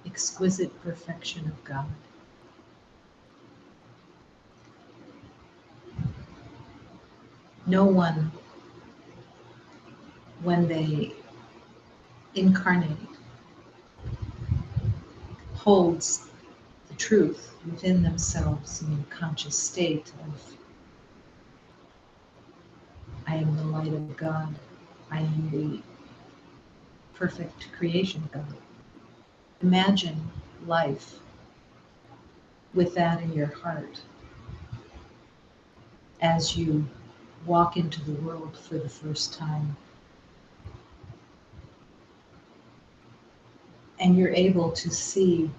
exquisite perfection of God. No one, when they incarnate, holds the truth within themselves in a conscious state of, I am the light of God, I am the perfect creation of God. Imagine life with that in your heart as you walk into the world for the first time. And you're able to see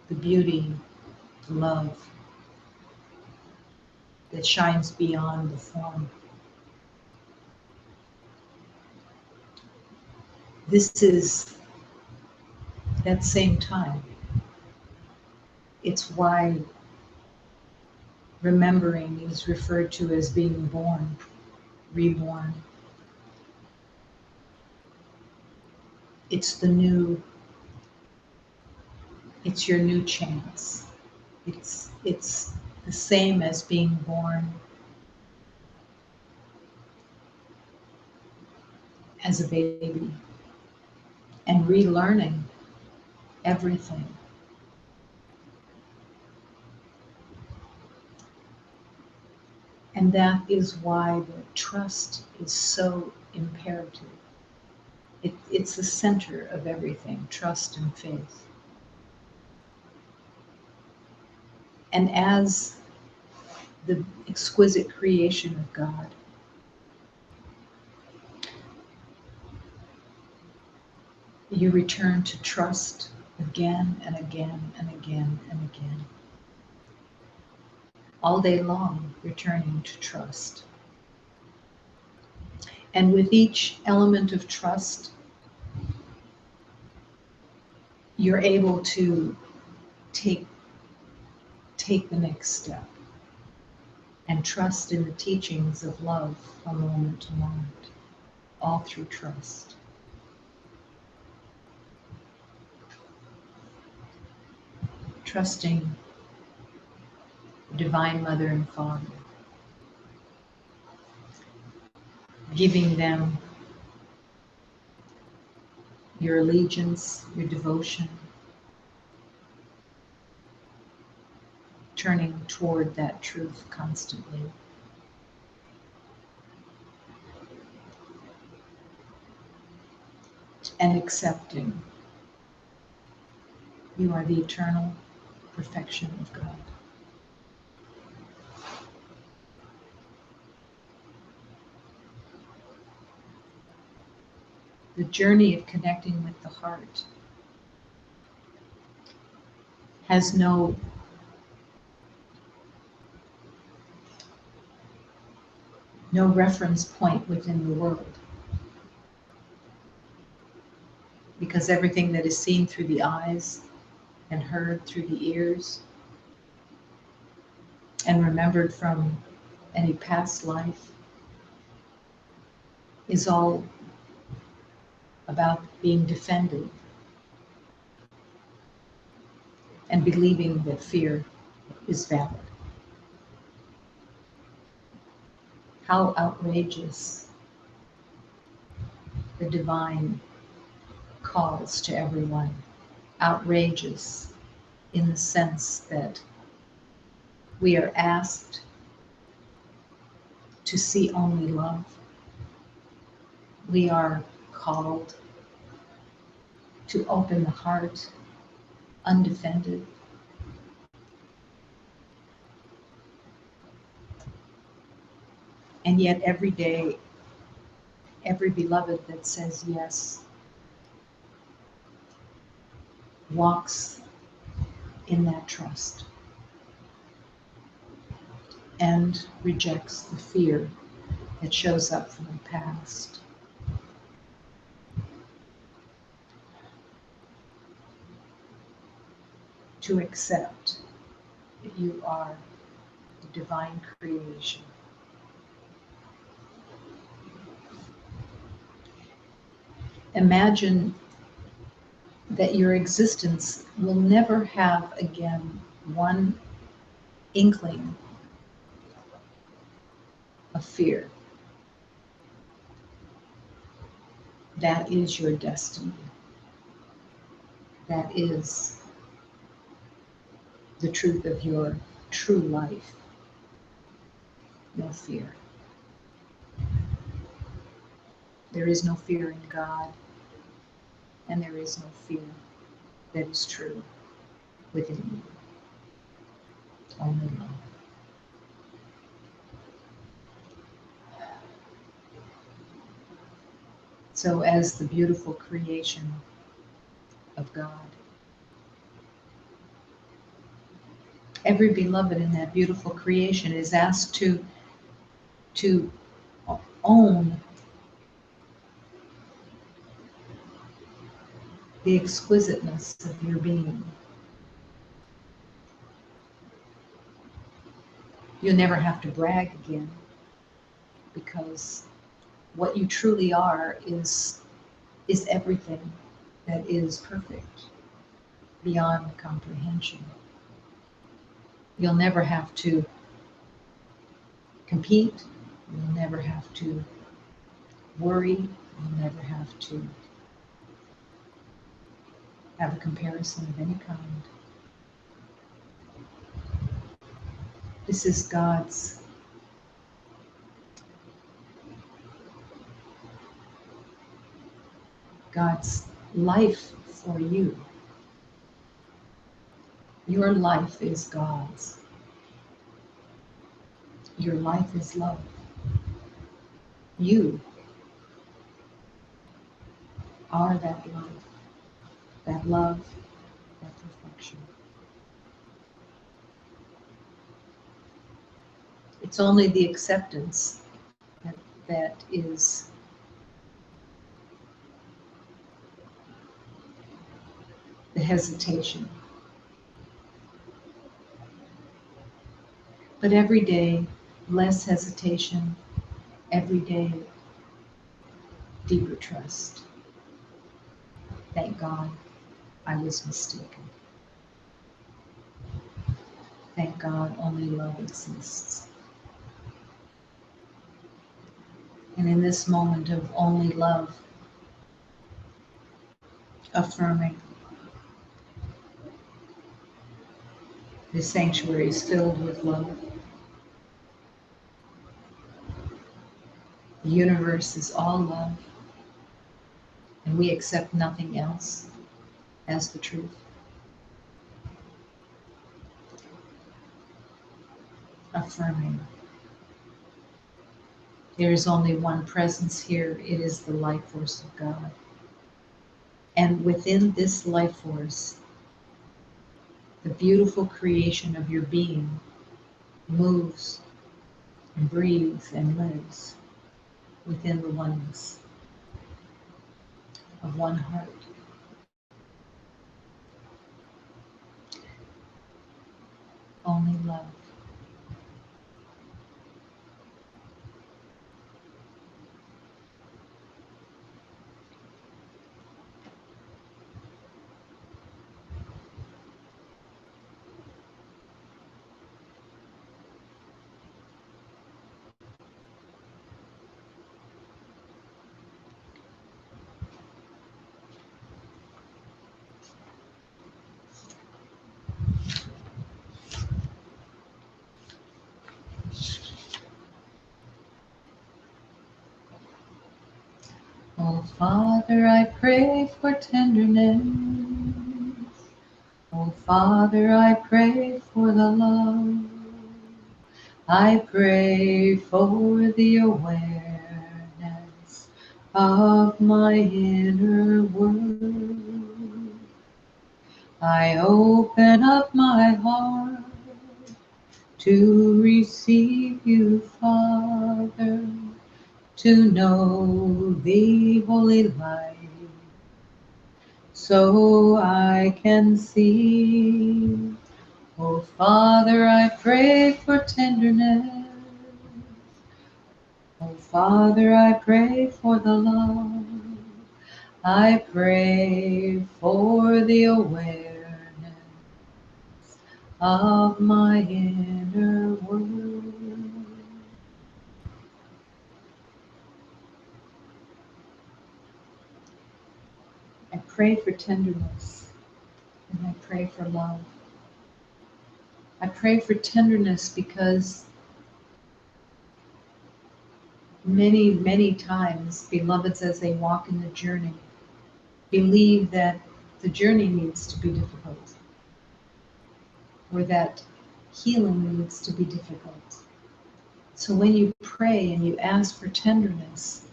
the beauty, the love that shines beyond the form. This is that same time. It's why remembering is referred to as being born, reborn. It's the new, it's your new chance. It's the same as being born as a baby and relearning everything. And that is why the trust is so imperative. It's the center of everything, trust and faith. And as the exquisite creation of God, you return to trust again and again and again and again. All day long, returning to trust. And with each element of trust, you're able to take the next step and trust in the teachings of love from moment to moment, all through trust. Trusting the Divine Mother and Father, giving them your allegiance, your devotion, turning toward that truth constantly. And accepting you are the eternal perfection of God. The journey of connecting with the heart has no reference point within the world, because everything that is seen through the eyes and heard through the ears and remembered from any past life is all about being defended and believing that fear is valid. How outrageous the divine calls to everyone. Outrageous in the sense that we are asked to see only love. We are called to open the heart undefended. And yet every day, every beloved that says yes walks in that trust and rejects the fear that shows up from the past. To accept that you are the divine creation. Imagine that your existence will never have again one inkling of fear. That is your destiny. That is the truth of your true life. No fear. There is no fear in God, and there is no fear that is true within you. Only love. So as the beautiful creation of God, every beloved in that beautiful creation is asked to own the exquisiteness of your being. You'll never have to brag again, because what you truly are is everything that is perfect, beyond comprehension. You'll never have to compete. You'll never have to worry. You'll never have to have a comparison of any kind. This is God's life for you. Your life is God's. Your life is love. You are that love, that perfection. It's only the acceptance that is the hesitation. But every day, less hesitation, every day, deeper trust. Thank God I was mistaken. Thank God only love exists. And in this moment of only love, affirming, the sanctuary is filled with love. The universe is all love, and we accept nothing else as the truth. Affirming. There is only one presence here. It is the life force of God. And within this life force, the beautiful creation of your being moves and breathes and lives within the oneness of one heart. Only love. Oh, Father, I pray for tenderness. Oh, Father, I pray for the love. I pray for the awareness of my inner world. I open up my heart to receive you, Father, to know the holy light, so I can see. Oh, Father, I pray for tenderness. Oh, Father, I pray for the love. I pray for the awareness of my inner world. I pray for tenderness and I pray for love. I pray for tenderness because many, many times, beloveds, as they walk in the journey, believe that the journey needs to be difficult or that healing needs to be difficult. So when you pray and you ask for tenderness,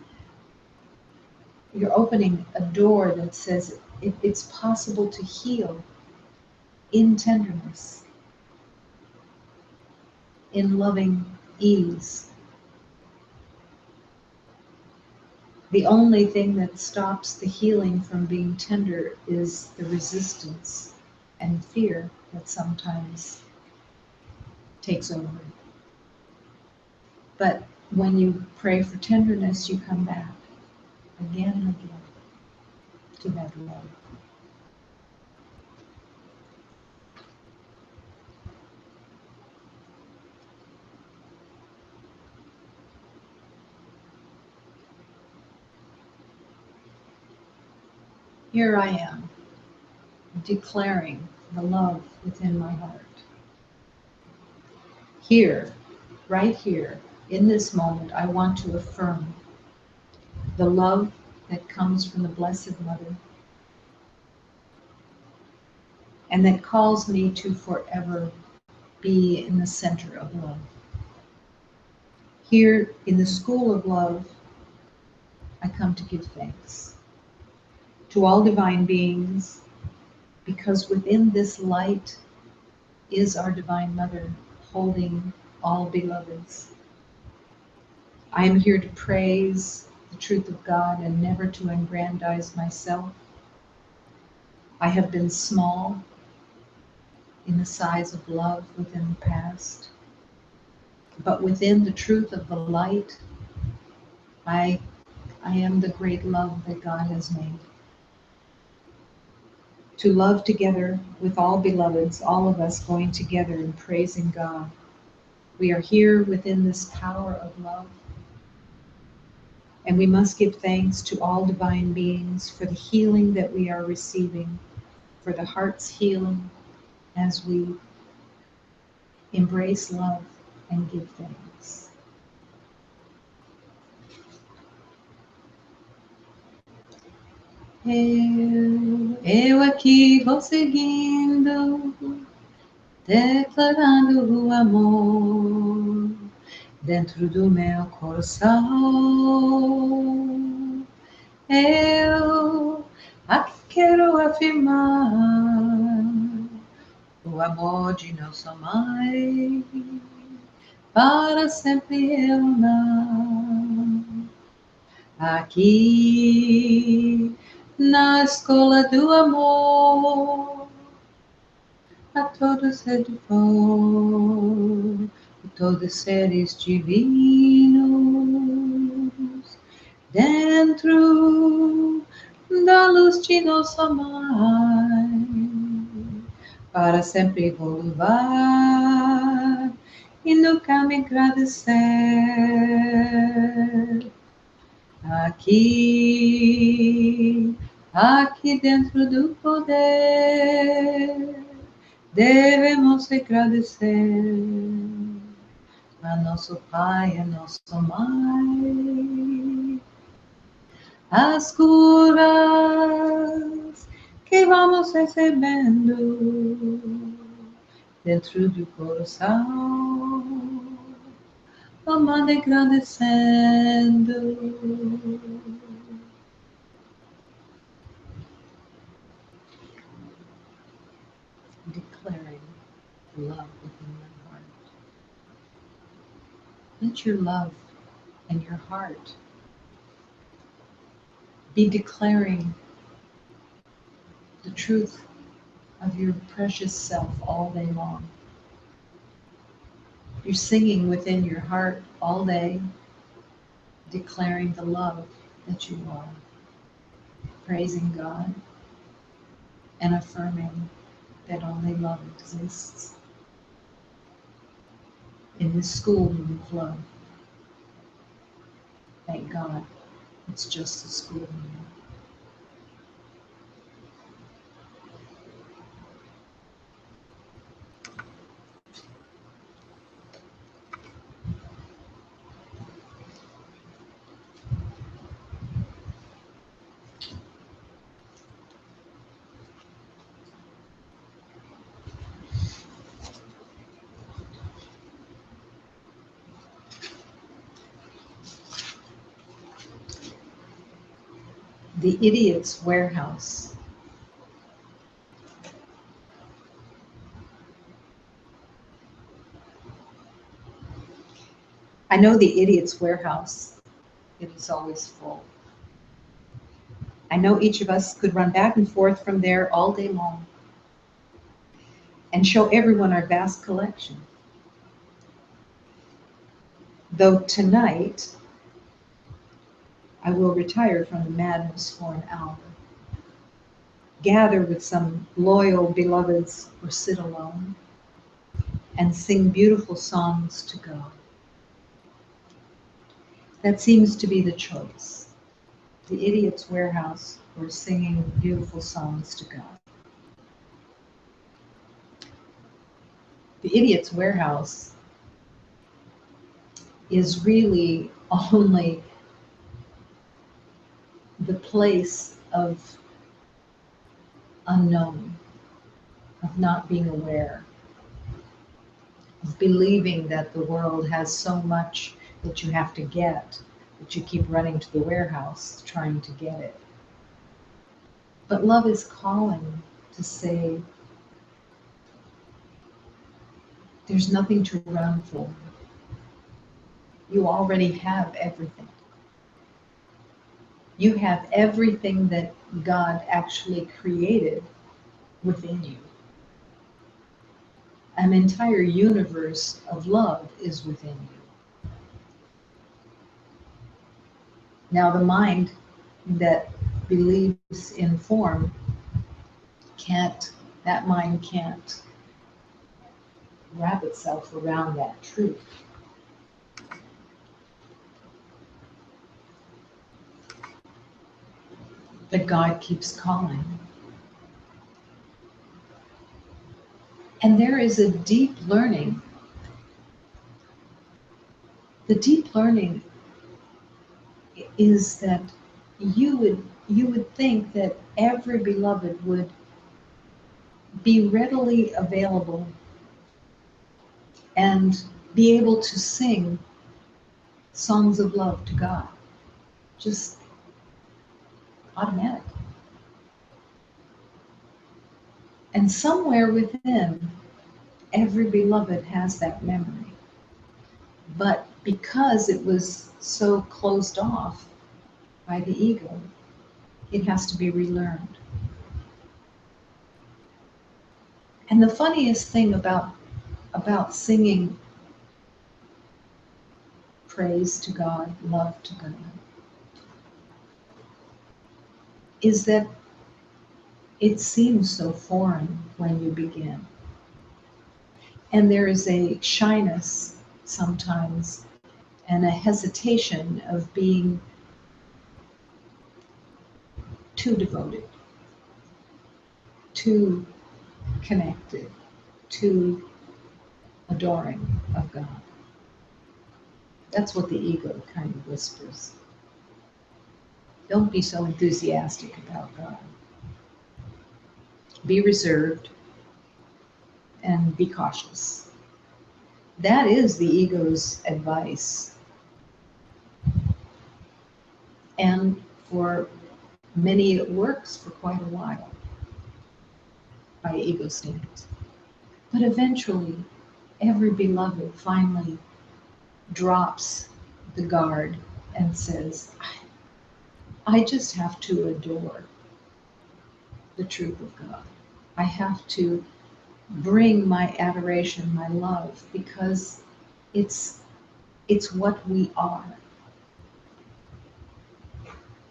you're opening a door that says it's possible to heal in tenderness, in loving ease. The only thing that stops the healing from being tender is the resistance and fear that sometimes takes over. But when you pray for tenderness, you come back again and again to that love. Here I am, declaring the love within my heart. Here, right here, in this moment, I want to affirm the love that comes from the Blessed Mother and that calls me to forever be in the center of love. Here in the school of love, I come to give thanks to all divine beings, because within this light is our Divine Mother holding all beloveds. I am here to praise the truth of God and never to aggrandize myself. I have been small in the size of love within the past, but within the truth of the light, I am the great love that God has made. To love together with all beloveds, all of us going together and praising God. We are here within this power of love, and we must give thanks to all divine beings for the healing that we are receiving, for the heart's healing as we embrace love and give thanks. Eu aqui vou seguindo, declarando o amor dentro do meu coração. Eu aqui quero afirmar o amor de nossa mãe, para sempre eu não. Aqui na escola do amor, a todos ser de bom, todos seres divinos, dentro da luz de nossa mãe, para sempre vou louvar e nunca me agradecer. Aqui dentro do poder, devemos agradecer a nosso Pai, a nossa Mãe. As curas que vamos recebendo dentro do coração, vamos agradecendo. Declaring love within your heart. Let your love and your heart be declaring the truth of your precious self all day long. You're singing within your heart all day, declaring the love that you are. praising God and affirming that only love exists in this schoolroom of love. Thank God, it's just a schoolroom. The Idiot's Warehouse. I know the Idiot's Warehouse. It is always full. I know each of us could run back and forth from there all day long and show everyone our vast collection. Though tonight, I will retire from the madness for an hour, gather with some loyal beloveds or sit alone and sing beautiful songs to God. That seems to be the choice. The Idiot's Warehouse or singing beautiful songs to God. The Idiot's Warehouse is really only the place of unknown, of not being aware, of believing that the world has so much that you have to get, that you keep running to the warehouse trying to get it. But love is calling to say, there's nothing to run for. You already have everything. You have everything that God actually created within you. An entire universe of love is within you. Now, the mind that believes in form that mind can't wrap itself around that truth. But God keeps calling. And there is a deep learning. The deep learning is that you would think that every beloved would be readily available and be able to sing songs of love to God, just automatic. And somewhere within, every beloved has that memory. But because it was so closed off by the ego, it has to be relearned. And the funniest thing about singing praise to God, love to God, is that it seems so foreign when you begin. And there is a shyness sometimes and a hesitation of being too devoted, too connected, too adoring of God. That's what the ego kind of whispers. Don't be so enthusiastic about God. Be reserved and be cautious. That is the ego's advice. And for many, it works for quite a while by ego standards. But eventually, every beloved finally drops the guard and says, I just have to adore the truth of God. I have to bring my adoration, my love, because it's what we are.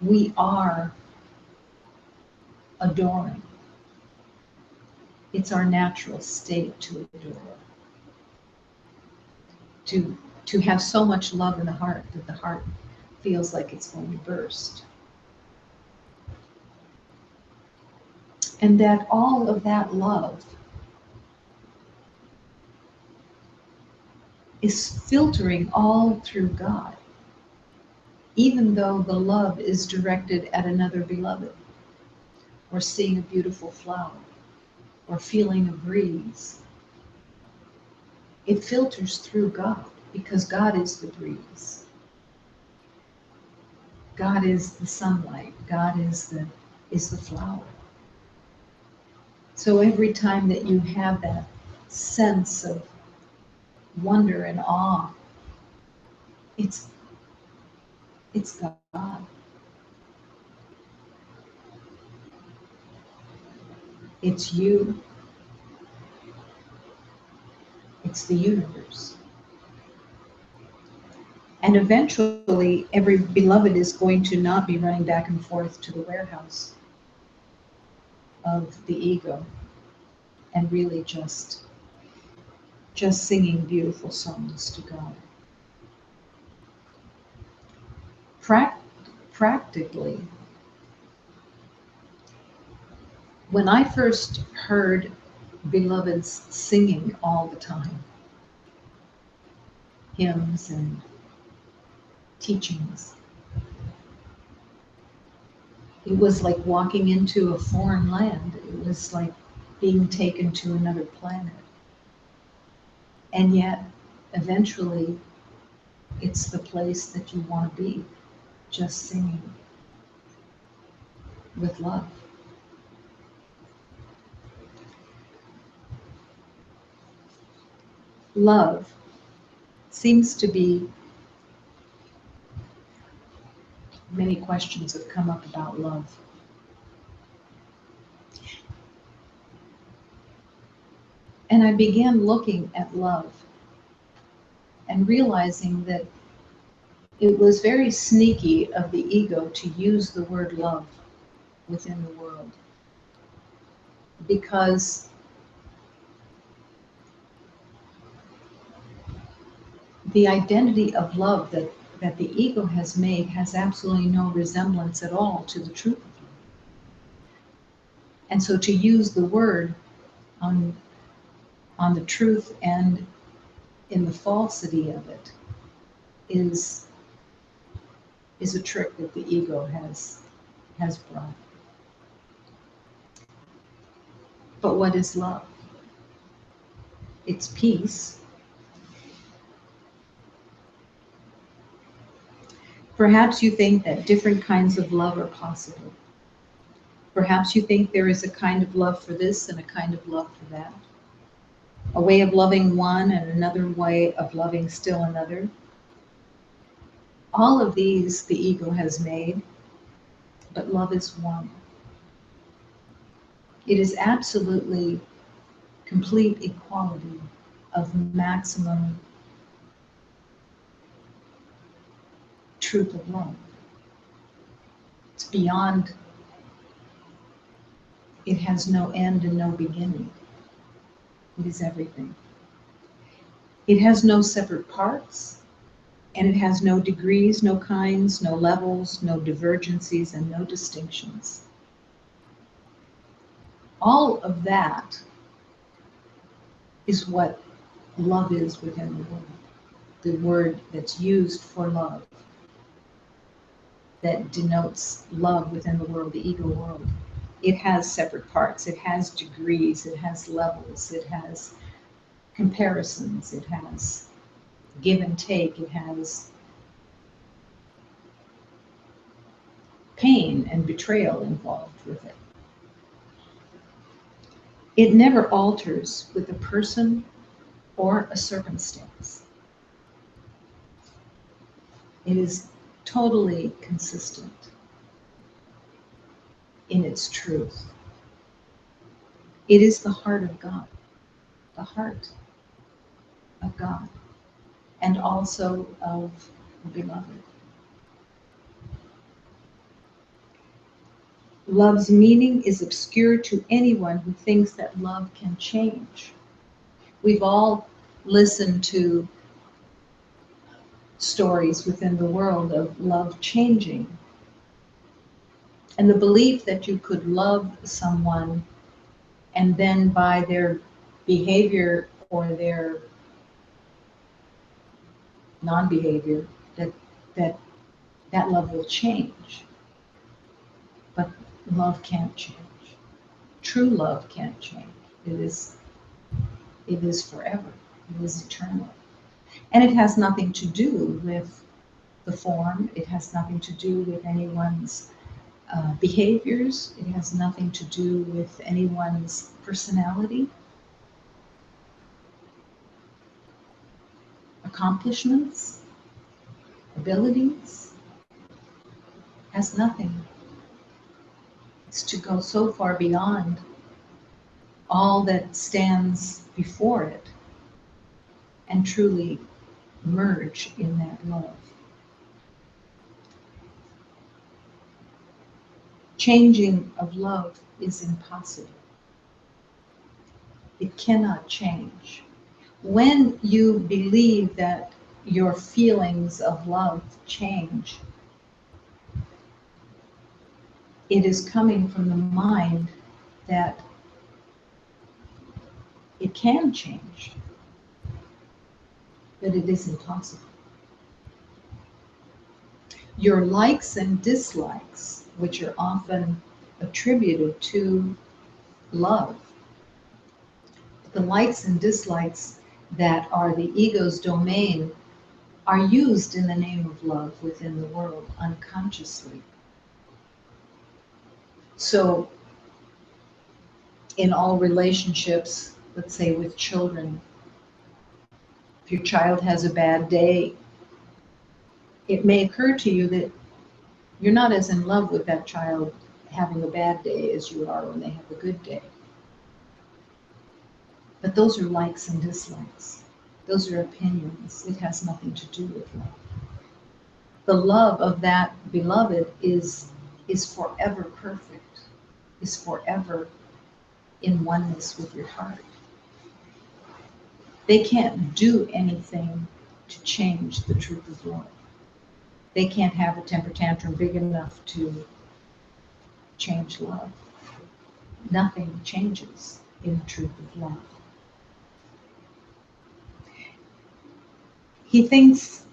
We are adoring. It's our natural state to adore. To have so much love in the heart that the heart feels like it's going to burst. And that all of that love is filtering all through God, even though the love is directed at another beloved, or seeing a beautiful flower, or feeling a breeze. It filters through God, because God is the breeze. God is the sunlight. God is the flower. So every time that you have that sense of wonder and awe, it's God. It's you. It's the universe. And eventually, every beloved is going to not be running back and forth to the warehouse of the ego and really just singing beautiful songs to God. Practically, when I first heard beloveds singing all the time, hymns and teachings, it was like walking into a foreign land. It was like being taken to another planet. And yet, eventually, it's the place that you want to be, just singing with love. Love seems to be, many questions have come up about love. And I began looking at love and realizing that it was very sneaky of the ego to use the word love within the world. Because the identity of love that the ego has made has absolutely no resemblance at all to the truth of love. And so to use the word on the truth and in the falsity of it is a trick that the ego has brought. But what is love? It's peace. Perhaps you think that different kinds of love are possible. Perhaps you think there is a kind of love for this and a kind of love for that. A way of loving one and another way of loving still another. All of these the ego has made, but love is one. It is absolutely complete equality of maximum truth of love. It's beyond, it has no end and no beginning. It is everything. It has no separate parts, and it has no degrees, no kinds, no levels, no divergencies, and no distinctions. All of that is what love is within the world. The word that's used for love, that denotes love within the world, the ego world. It has separate parts, it has degrees, it has levels, it has comparisons, it has give and take, it has pain and betrayal involved with it. It never alters with a person or a circumstance. It is totally consistent in its truth. It is the heart of God, the heart of God, and also of the beloved. Love's meaning is obscure to anyone who thinks that love can change. We've all listened to stories within the world of love changing. And the belief that you could love someone and then by their behavior or their non-behavior, that love will change. But love can't change. True love can't change. It is forever. It is eternal. And it has nothing to do with the form. It has nothing to do with anyone's behaviors. It has nothing to do with anyone's personality, accomplishments, abilities. It has nothing. It's to go so far beyond all that stands before it and truly merge in that love. Changing of love is impossible. It cannot change. When you believe that your feelings of love change, it is coming from the mind that it can change, but it isn't possible. Your likes and dislikes, which are often attributed to love, the likes and dislikes that are the ego's domain, are used in the name of love within the world unconsciously. So in all relationships, let's say with children, if your child has a bad day, it may occur to you that you're not as in love with that child having a bad day as you are when they have a good day. But those are likes and dislikes. Those are opinions. It has nothing to do with love. The love of that beloved is forever perfect, is forever in oneness with your heart. They can't do anything to change the truth of love. They can't have a temper tantrum big enough to change love. Nothing changes in the truth of love. He thinks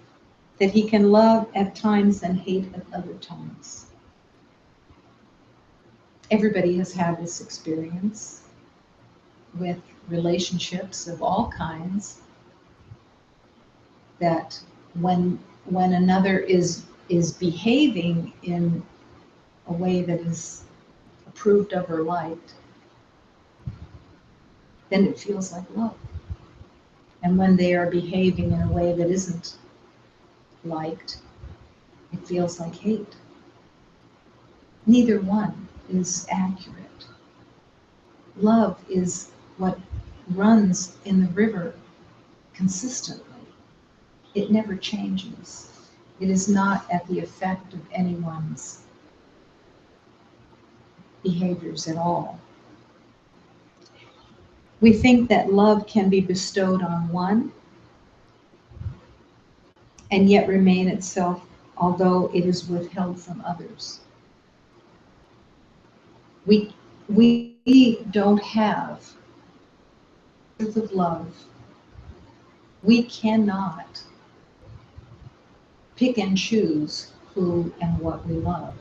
that he can love at times and hate at other times. Everybody has had this experience with relationships of all kinds, that when another is behaving in a way that is approved of or liked, then it feels like love. And when they are behaving in a way that isn't liked, it feels like hate. Neither one is accurate. Love is what runs in the river consistently. It never changes. It is not at the effect of anyone's behaviors at all. We think that love can be bestowed on one and yet remain itself, although it is withheld from others. We don't have the truth of love. We cannot pick and choose who and what we love.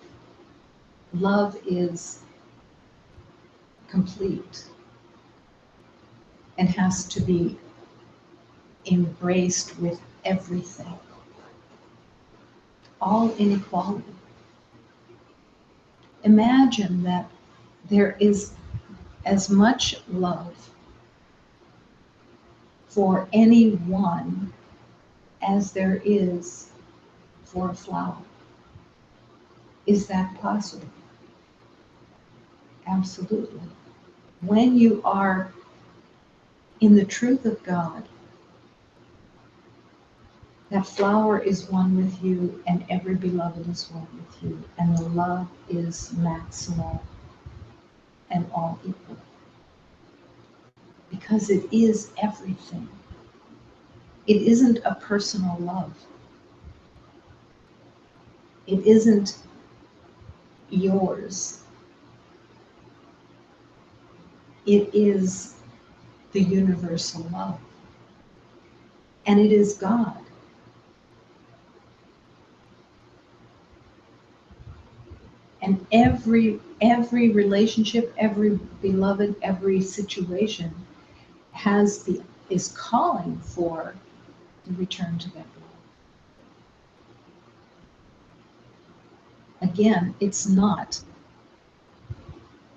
Love is complete and has to be embraced with everything. All inequality. Imagine that there is as much love for anyone as there is for a flower. Is that possible? Absolutely. When you are in the truth of God, That flower is one with you, and every beloved is one with you, and the love is maximal and all equal. Because it is everything. It isn't a personal love. It isn't yours. It is the universal love. And it is God. And every relationship, every beloved, every situation is calling for the return to that love. Again,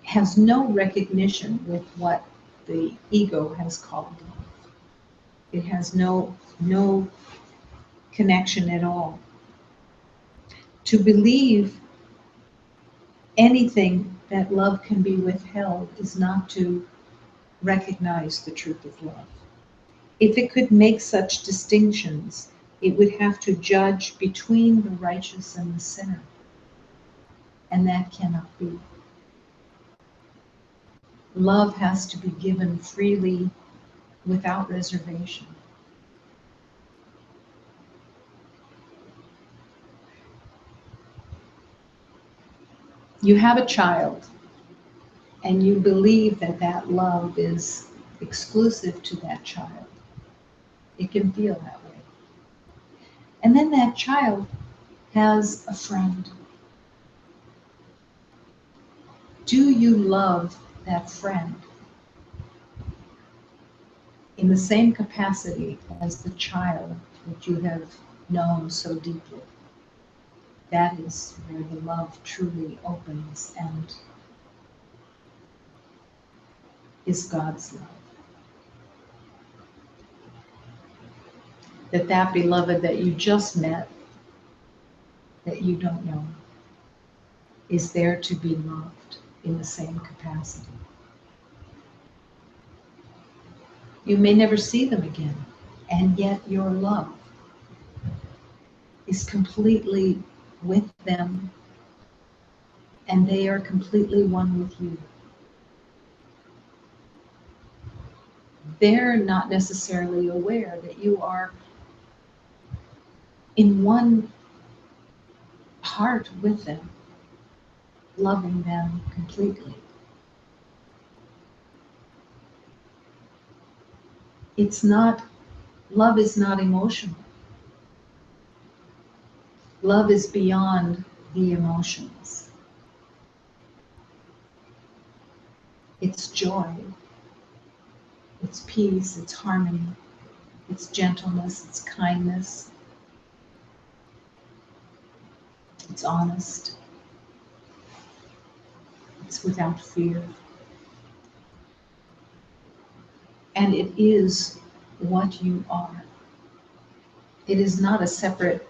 has no recognition with what the ego has called love. It has no connection at all. To believe anything that love can be withheld is not to recognize the truth of love. If it could make such distinctions, it would have to judge between the righteous and the sinner. And that cannot be. Love has to be given freely, without reservation. You have a child, and you believe that that love is exclusive to that child. It can feel that way. And then that child has a friend. Do you love that friend in the same capacity as the child that you have known so deeply? That is where the love truly opens and is God's love. That beloved that you just met, that you don't know, is there to be loved in the same capacity. You may never see them again, and yet your love is completely with them, and they are completely one with you. They're not necessarily aware that you are in one heart with them, loving them completely. Love is not emotional. Love is beyond the emotions. It's joy, it's peace, it's harmony, it's gentleness, it's kindness, it's honest, it's without fear. And it is what you are. It is not a separate,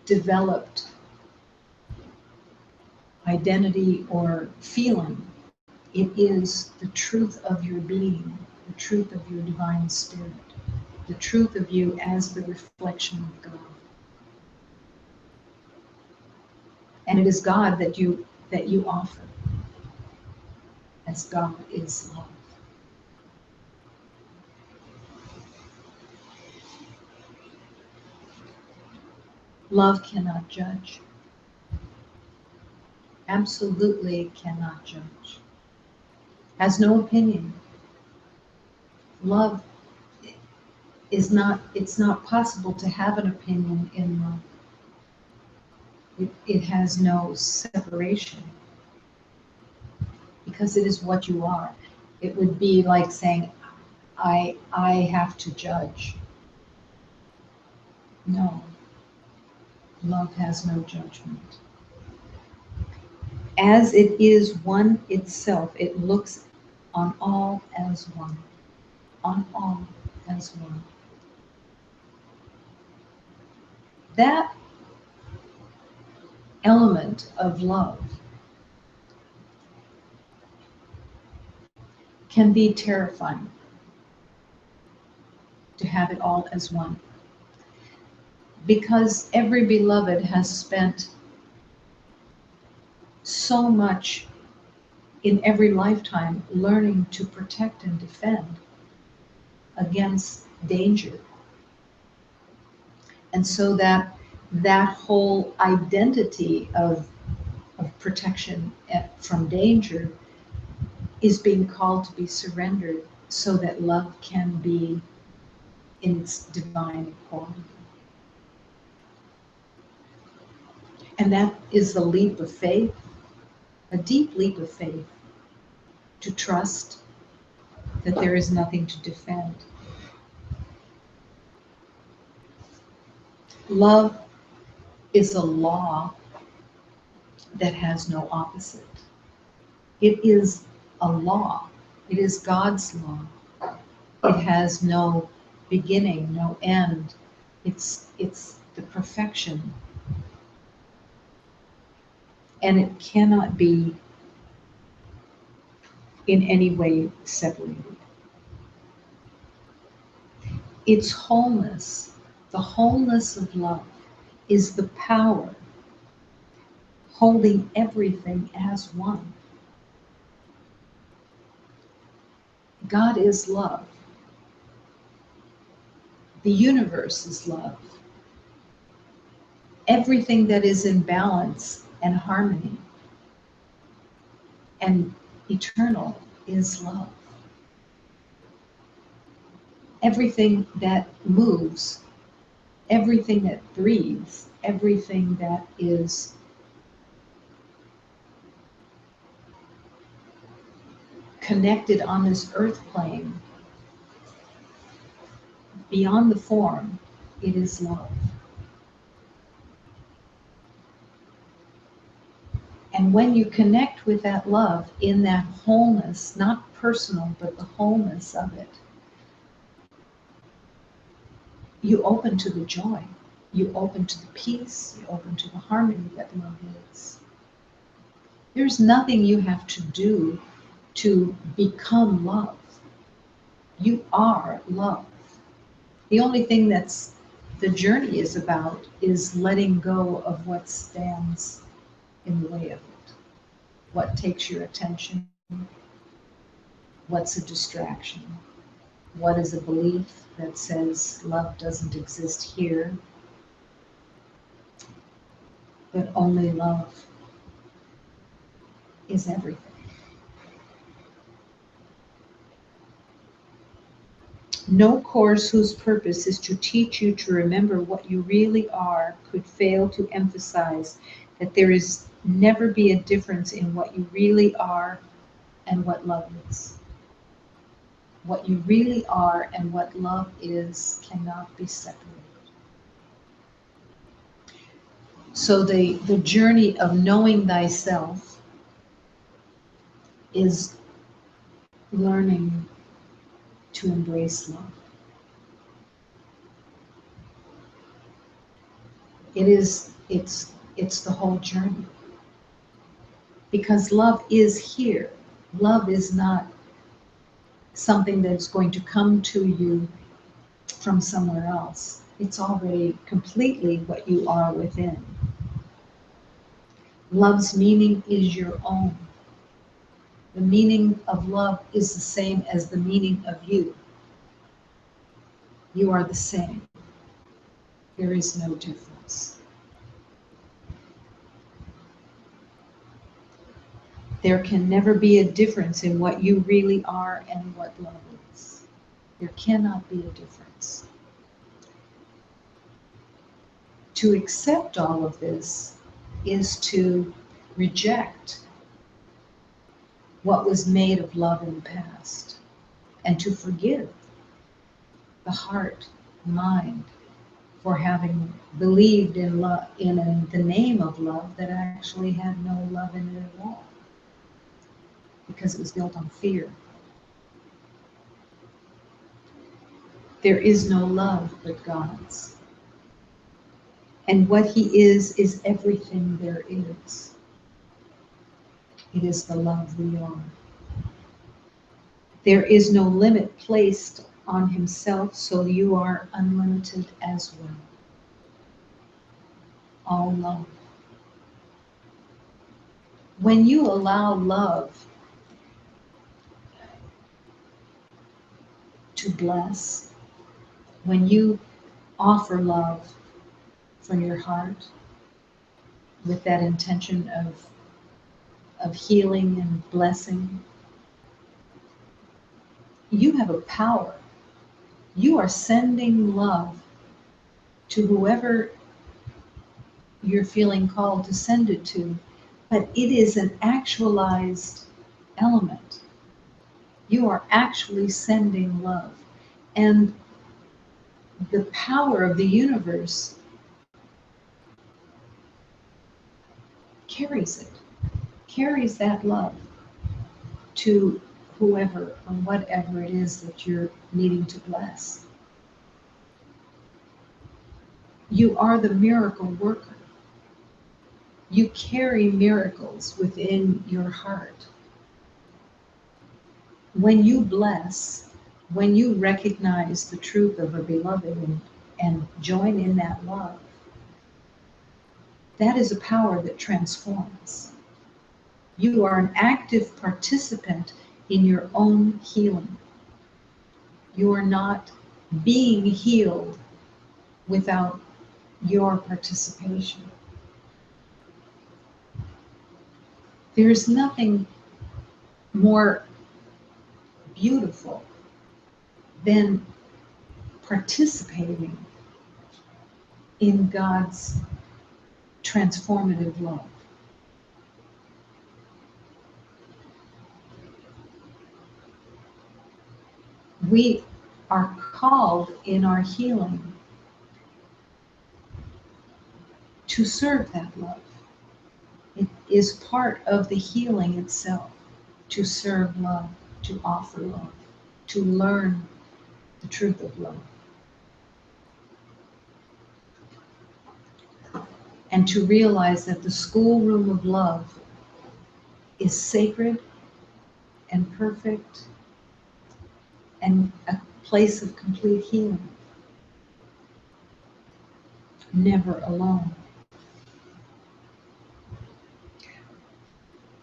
developed identity or feeling. It is the truth of your being, the truth of your divine spirit, the truth of you as the reflection of God. And it is God that you offer, as God is love. Love cannot judge. Absolutely cannot judge. Has no opinion. Love is not, it's not possible to have an opinion in love. It has no separation because it is what you are. It would be like saying, I have to judge. No, love has no judgment. As it is one itself, it looks on all as one. On all as one. That element of love can be terrifying, to have it all as one. Because every beloved has spent so much in every lifetime learning to protect and defend against danger. And so that whole identity of protection from danger is being called to be surrendered so that love can be in its divine equality. And that is the leap of faith, a deep leap of faith, to trust that there is nothing to defend. Love is a law that has no opposite. It is a law. It is God's law. It has no beginning, no end. It's the perfection. And it cannot be in any way separated. Its wholeness, the wholeness of love, is the power holding everything as one. God is love. The universe is love. Everything that is in balance and harmony and eternal is love. Everything that moves, everything that breathes, everything that is connected on this earth plane, beyond the form, it is love. And when you connect with that love in that wholeness, not personal, but the wholeness of it, you open to the joy, you open to the peace, you open to the harmony that love is. There's nothing you have to do to become love. You are love. The only thing that's the journey is about is letting go of what stands in the way of it. What takes your attention? What's a distraction? What is a belief that says love doesn't exist here, but only love is everything? No course whose purpose is to teach you to remember what you really are could fail to emphasize that there is never be a difference in what you really are and what love is. What you really are and what love is cannot be separated. So the journey of knowing thyself is learning to embrace love. It's the whole journey. Because love is here. Love is not something that's going to come to you from somewhere else. It's already completely what you are within. Love's meaning is your own. The meaning of love is the same as the meaning of you. You are the same. There is no difference. There can never be a difference in what you really are and what love is. There cannot be a difference. To accept all of this is to reject what was made of love in the past and to forgive the heart, mind, for having believed in love, in the name of love that actually had no love in it at all, because it was built on fear. There is no love but God's. And what He is everything there is. It is the love we are. There is no limit placed on Himself, so you are unlimited as well. all love. When you allow love to bless, when you offer love from your heart with that intention of healing and blessing, you have a power. You are sending love to whoever you're feeling called to send it to, but it is an actualized element. You are actually sending love. And the power of the universe carries that love to whoever or whatever it is that you're needing to bless. You are the miracle worker. You carry miracles within your heart. When you bless, when you recognize the truth of a beloved and join in that love, that is a power that transforms. You are an active participant in your own healing. You are not being healed without your participation. There's nothing more beautiful than participating in God's transformative love. We are called in our healing to serve that love. It is part of the healing itself, to serve love, to offer love, to learn the truth of love, and to realize that the schoolroom of love is sacred and perfect and a place of complete healing. Never alone.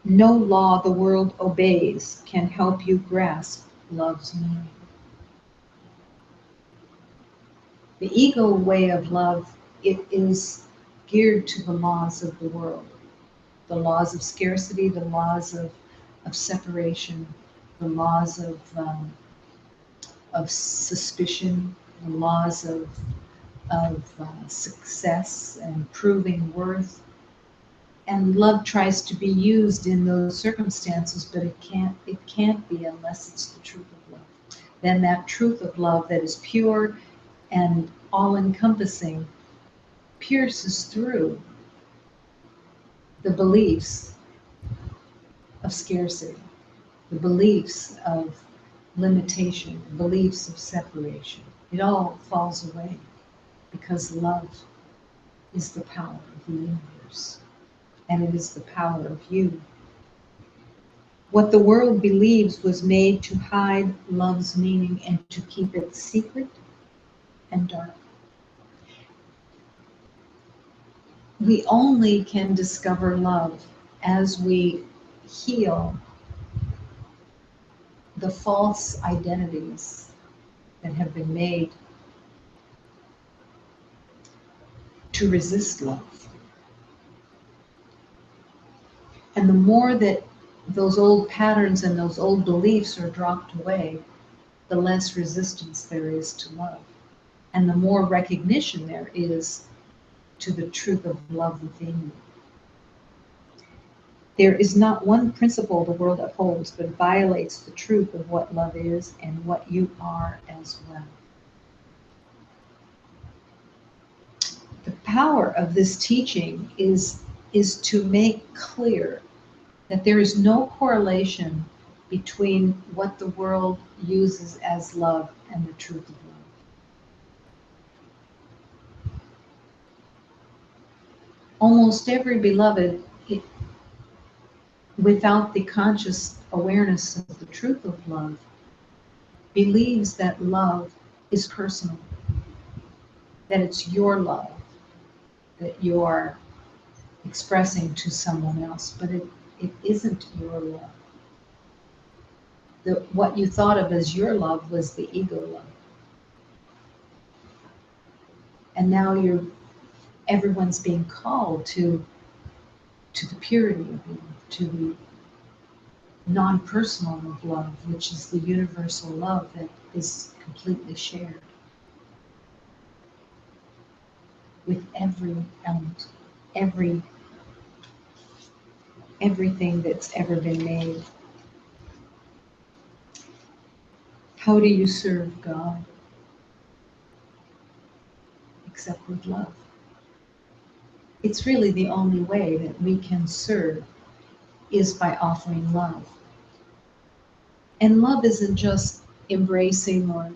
No law the world obeys can help you grasp love's meaning. The ego way of love, it is geared to the laws of the world, the laws of scarcity, the laws of separation, the laws of suspicion, the laws of success and proving worth. And love tries to be used in those circumstances, but it can't be unless it's the truth of love. Then that truth of love that is pure and all-encompassing pierces through the beliefs of scarcity, the beliefs of limitation, the beliefs of separation. It all falls away because love is the power of the universe, and it is the power of you. What the world believes was made to hide love's meaning and to keep it secret and dark. We only can discover love as we heal the false identities that have been made to resist love. And the more that those old patterns and those old beliefs are dropped away, the less resistance there is to love. And the more recognition there is to the truth of love within you. There is not one principle the world upholds, but violates the truth of what love is and what you are as well. The power of this teaching is to make clear that there is no correlation between what the world uses as love and the truth of love. Almost every beloved, without the conscious awareness of the truth of love, believes that love is personal, that it's your love, that you're expressing to someone else, but it isn't your love. What you thought of as your love was the ego love. And now everyone's being called to the purity of love, to the non-personal of love, which is the universal love that is completely shared with every element, everything that's ever been made. How do you serve God? Except with love. It's really the only way that we can serve is by offering love. And love isn't just embracing or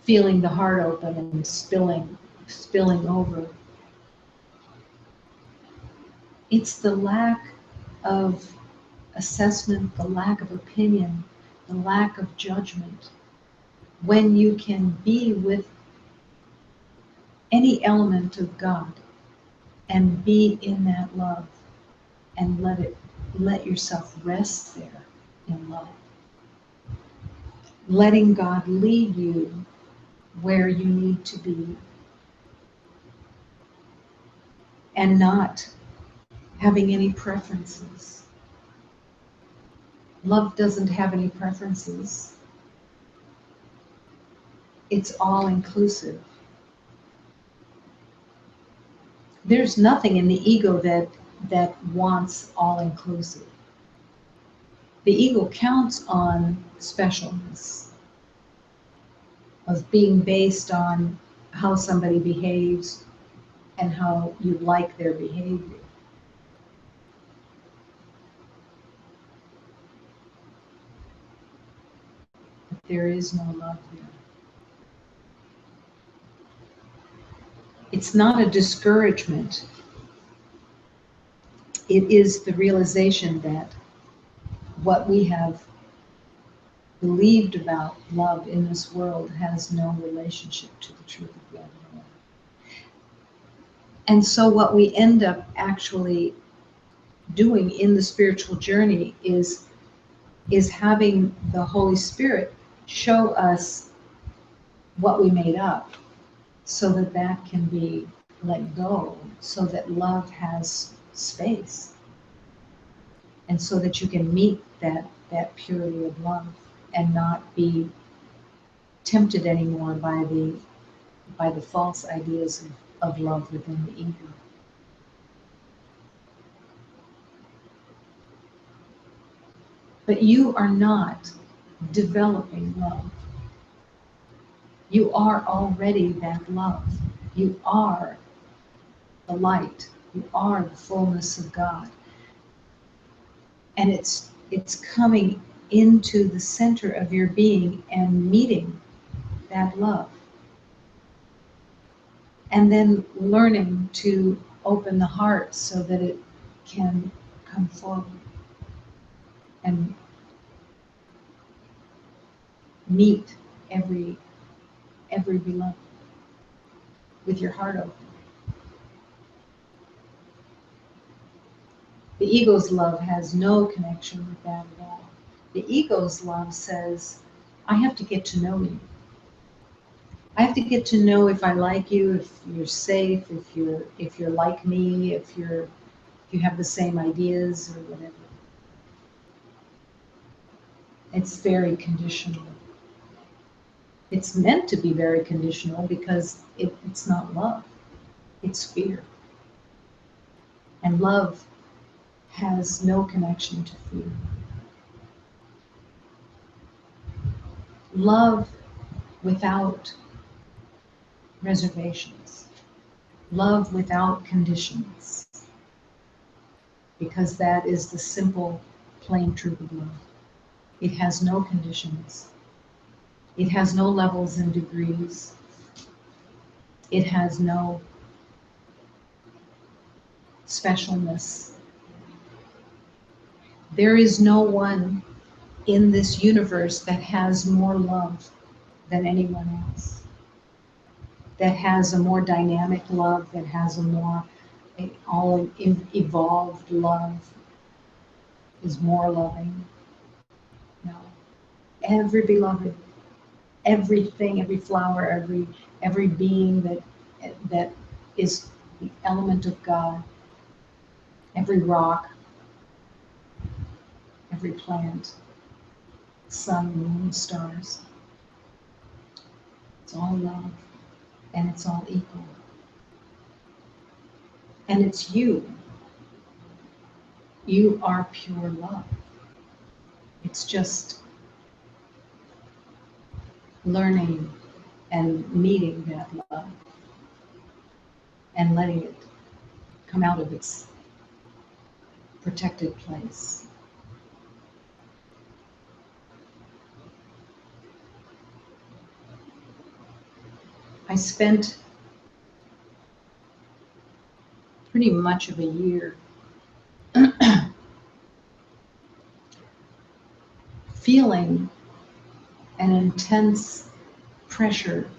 feeling the heart open and spilling over. It's the lack of assessment, the lack of opinion, the lack of judgment. When you can be with any element of God and be in that love and let yourself rest there in love. Letting God lead you where you need to be and not having any preferences. Love doesn't have any preferences. It's all inclusive. There's nothing in the ego that wants all inclusive. The ego counts on specialness, of being based on how somebody behaves and how you like their behavior. But there is no love there. It's not a discouragement. It is the realization that what we have believed about love in this world has no relationship to the truth of love at all. And so what we end up actually doing in the spiritual journey is having the Holy Spirit show us what we made up so that can be let go, so that love has space, and so that you can meet that purity of love and not be tempted anymore by the false ideas of love within the ego. But you are not developing love. You are already that love. You are the light. You are the fullness of God. And it's coming into the center of your being and meeting that love. And then learning to open the heart so that it can come forward and meet every beloved with your heart open. The ego's love has no connection with that at all. The ego's love says, I have to get to know you. I have to get to know if I like you, if you're safe, if you're like me, if you have the same ideas or whatever. It's very conditional. It's meant to be very conditional because it's not love. It's fear. And love has no connection to fear. Love without reservations. Love without conditions. Because that is the simple, plain truth of love. It has no conditions. It has no levels and degrees. It has no specialness. There is no one in this universe that has more love than anyone else. that has a more dynamic love, that has a more all evolved love, is more loving. No. Every beloved, everything, every flower, every being that is the element of God, every rock, every plant, sun, moon, stars. It's all love, and it's all equal. And it's you. You are pure love. It's just learning and meeting that love and letting it come out of its protected place. I spent pretty much of a year feeling an intense pressure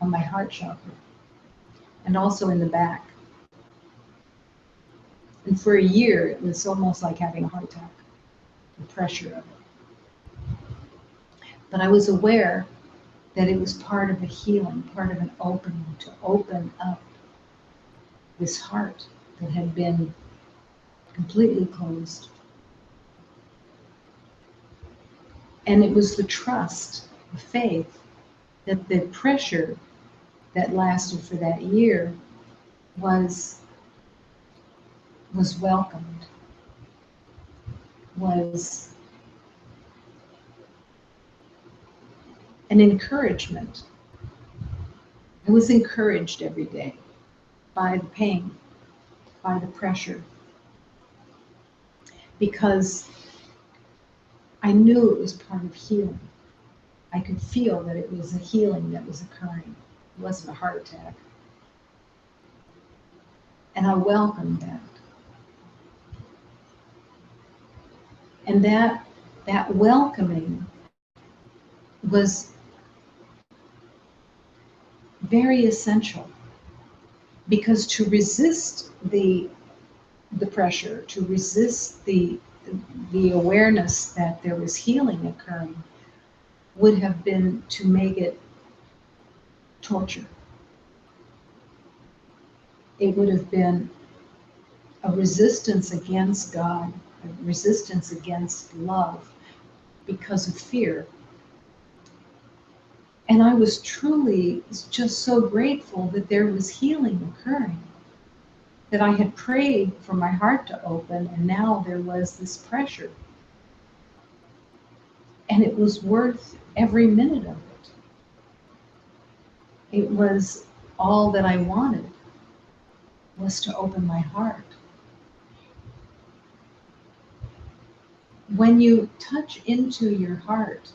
on my heart chakra and also in the back. And for a year, it was almost like having a heart attack, the pressure of it. But I was aware that it was part of a healing, part of an opening, to open up this heart that had been completely closed. And it was the trust, the faith, that the pressure that lasted for that year was welcomed, was an encouragement. I was encouraged every day by the pain, by the pressure, because I knew it was part of healing. I could feel that it was a healing that was occurring. It wasn't a heart attack. And I welcomed that. And that welcoming was very essential, because to resist the pressure, to resist the awareness that there was healing occurring, would have been to make it torture. It would have been a resistance against God, a resistance against love because of fear. And I was truly just so grateful that there was healing occurring, that I had prayed for my heart to open, and now there was this pressure. And it was worth every minute of it. It was all that I wanted, was to open my heart. When you touch into your heart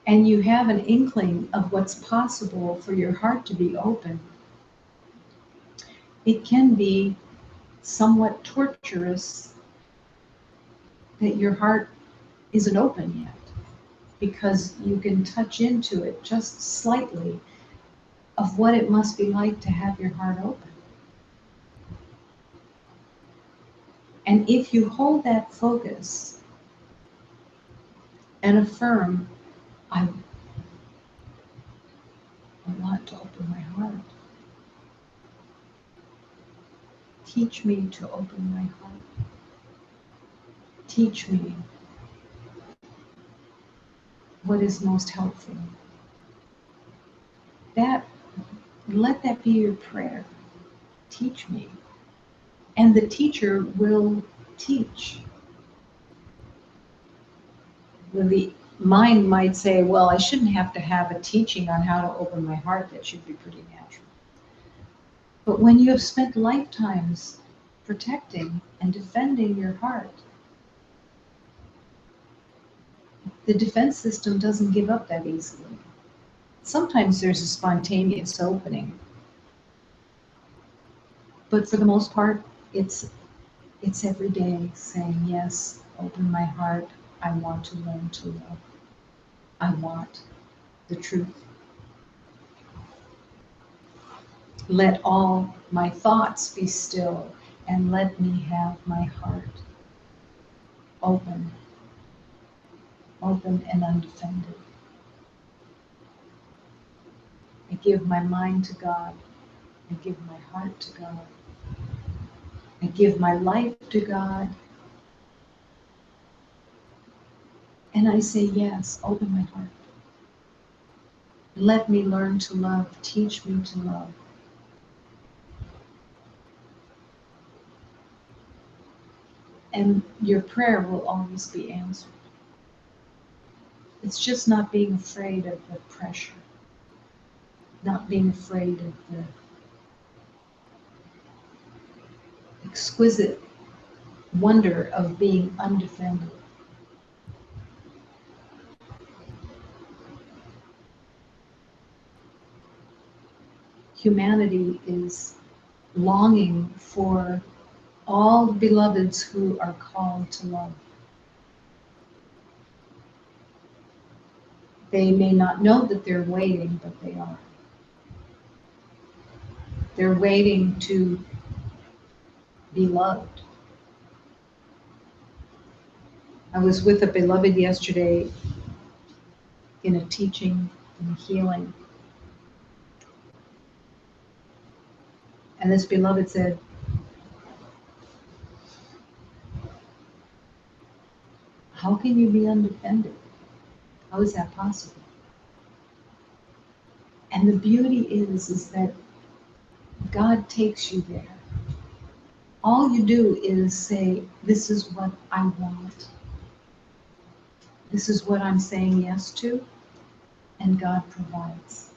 and you have an inkling of what's possible for your heart to be open, it can be somewhat torturous that your heart isn't open yet, because you can touch into it just slightly of what it must be like to have your heart open. And if you hold that focus and affirm, I want to open my heart. Teach me to open my heart. Teach me what is most helpful. Let that be your prayer. Teach me. And the teacher will teach. The mind might say, well, I shouldn't have to have a teaching on how to open my heart. That should be pretty natural. But when you have spent lifetimes protecting and defending your heart, the defense system doesn't give up that easily. Sometimes there's a spontaneous opening, but for the most part, it's every day saying, yes, open my heart. I want to learn to love. I want the truth. Let all my thoughts be still, and let me have my heart open, open and undefended. I give my mind to God. I give my heart to God. I give my life to God. And I say, yes, open my heart. Let me learn to love. Teach me to love. And your prayer will always be answered. It's just not being afraid of the pressure, not being afraid of the exquisite wonder of being undefended. Humanity is longing for all beloveds who are called to love. They may not know that they're waiting, but they are. They're waiting to be loved. I was with a beloved yesterday in a teaching, in a healing. And this beloved said, how can you be undefended? How is that possible? And the beauty is that God takes you there. All you do is say, this is what I want. This is what I'm saying yes to, and God provides.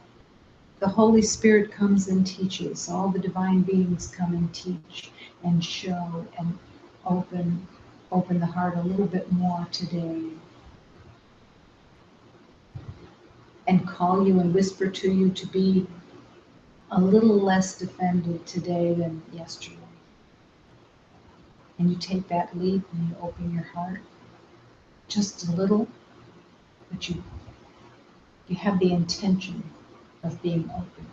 The Holy Spirit comes and teaches. All the divine beings come and teach and show and open the heart a little bit more today. And call you and whisper to you to be a little less defended today than yesterday. And you take that leap and you open your heart just a little, but you have the intention of being open.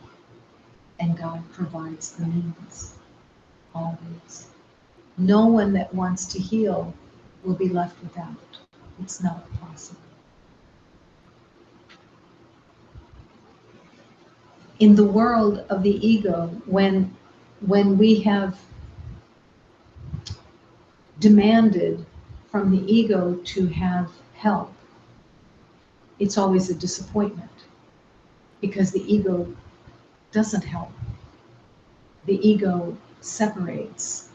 And God provides the means, always. No one that wants to heal will be left without. It's not possible. In the world of the ego, when we have demanded from the ego to have help, it's always a disappointment because the ego doesn't help. The ego separates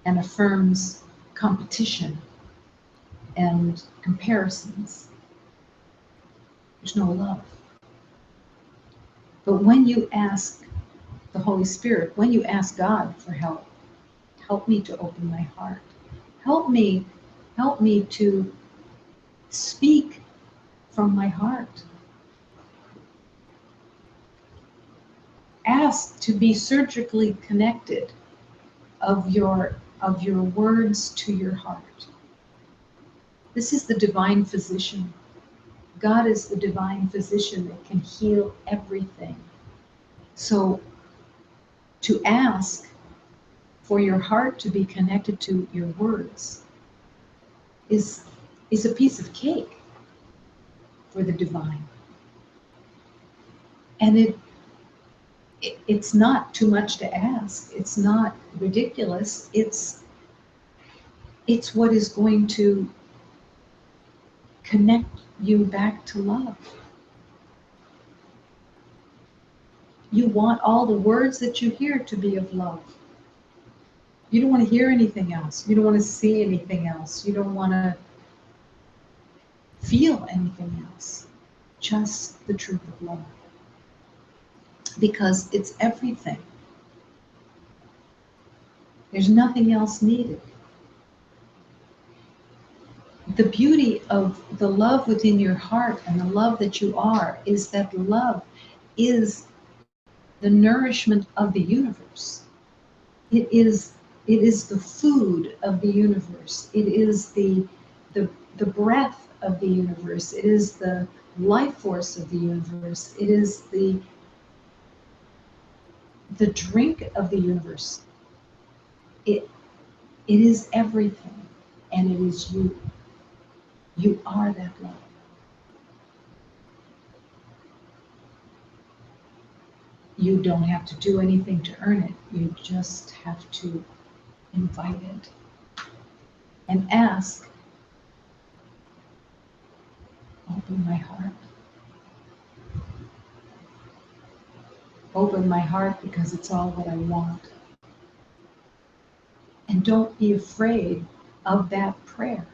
and affirms competition and comparisons. There's no love. But when you ask the Holy Spirit, when you ask God for help, help me to open my heart. Help me to speak from my heart. Ask to be surgically connected of your words to your heart. This is the divine physician. God is the divine physician that can heal everything. So to ask for your heart to be connected to your words is a piece of cake for the divine. And it's not too much to ask. It's not ridiculous. It's what is going to connect you back to love. You want all the words that you hear to be of love. You don't want to hear anything else. You don't want to see anything else. You don't want to feel anything else. Just the truth of love. Because it's everything. There's nothing else needed. The beauty of the love within your heart and the love that you are is that love is the nourishment of the universe. It is the food of the universe. It is the breath of the universe. It is the life force of the universe. It is the drink of the universe. It is everything, and it is you. You are that love. You don't have to do anything to earn it. You just have to invite it and ask, open my heart. Open my heart because it's all what I want. And don't be afraid of that prayer.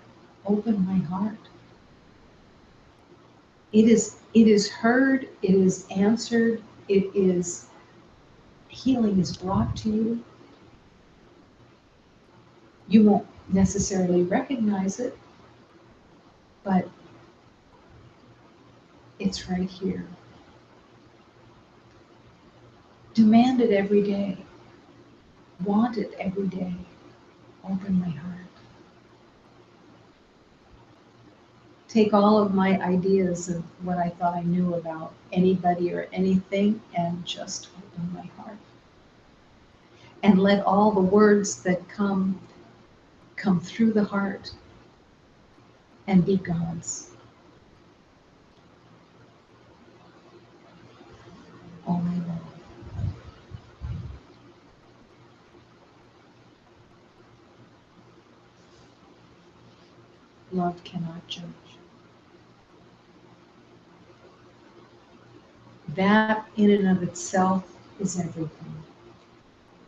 Open my heart. It is heard, it is answered, it is healing is brought to you. You won't necessarily recognize it, but it's right here. Demand it every day. Want it every day. Open my heart. Take all of my ideas of what I thought I knew about anybody or anything and just open my heart. And let all the words that come through the heart and be God's. Only love. Love cannot judge. That in and of itself is everything.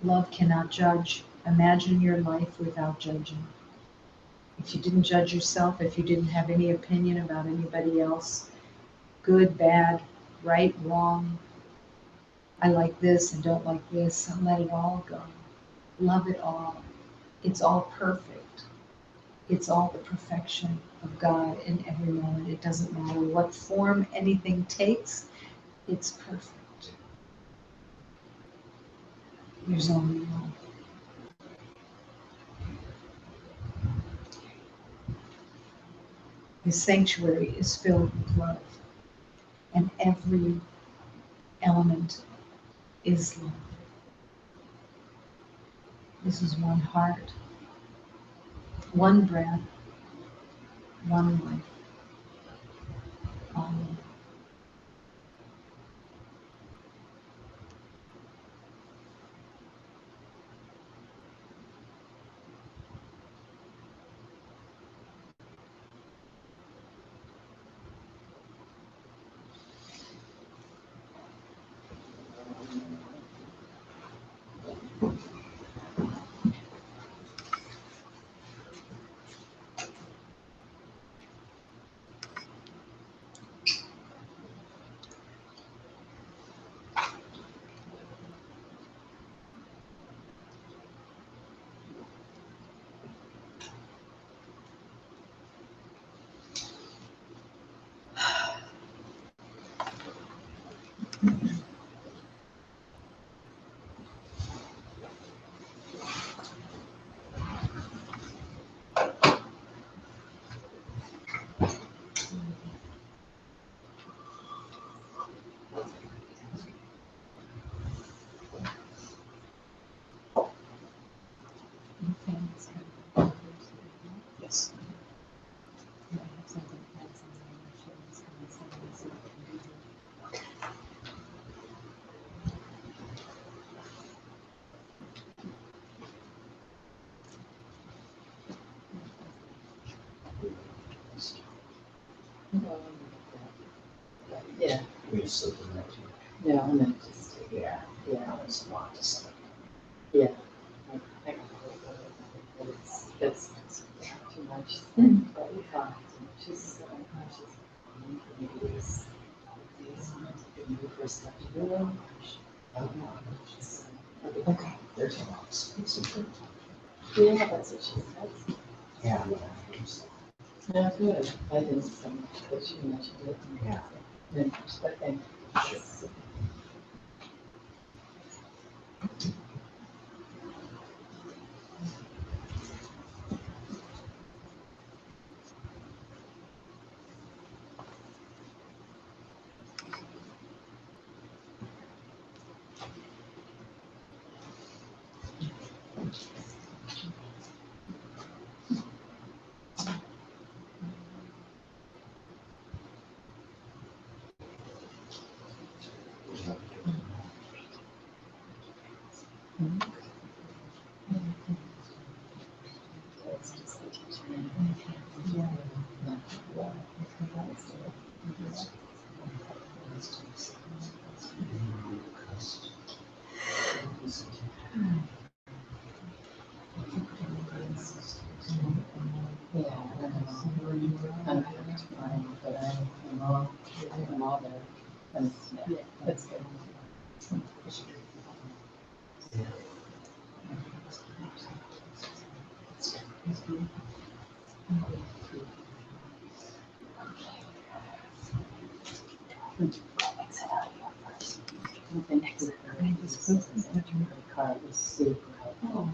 Love cannot judge. Imagine your life without judging. If you didn't judge yourself, if you didn't have any opinion about anybody else, good, bad, right, wrong, I like this and don't like this, and let it all go. Love it all. It's all perfect. It's all the perfection of God in every moment. It doesn't matter what form anything takes, it's perfect. There's only love. The sanctuary is filled with love, and every element is love. This is one heart, one breath, one life, all love. Yes. Yeah, We just looked at that too. no, and then just, Yeah. yeah, It's a lot to say. yeah. I got it, but it's too much, but we thought, she's so unconscious. Maybe it's maybe first step to do it. Okay. There's a lot of space in there. Yeah, that's what she said. Yeah. No, good, I didn't so much, but she mentioned it. Yeah. Then, but then. Yeah, I don't know. I'm fine, but I'm all there. And, yeah, that's good. The next car was super helpful.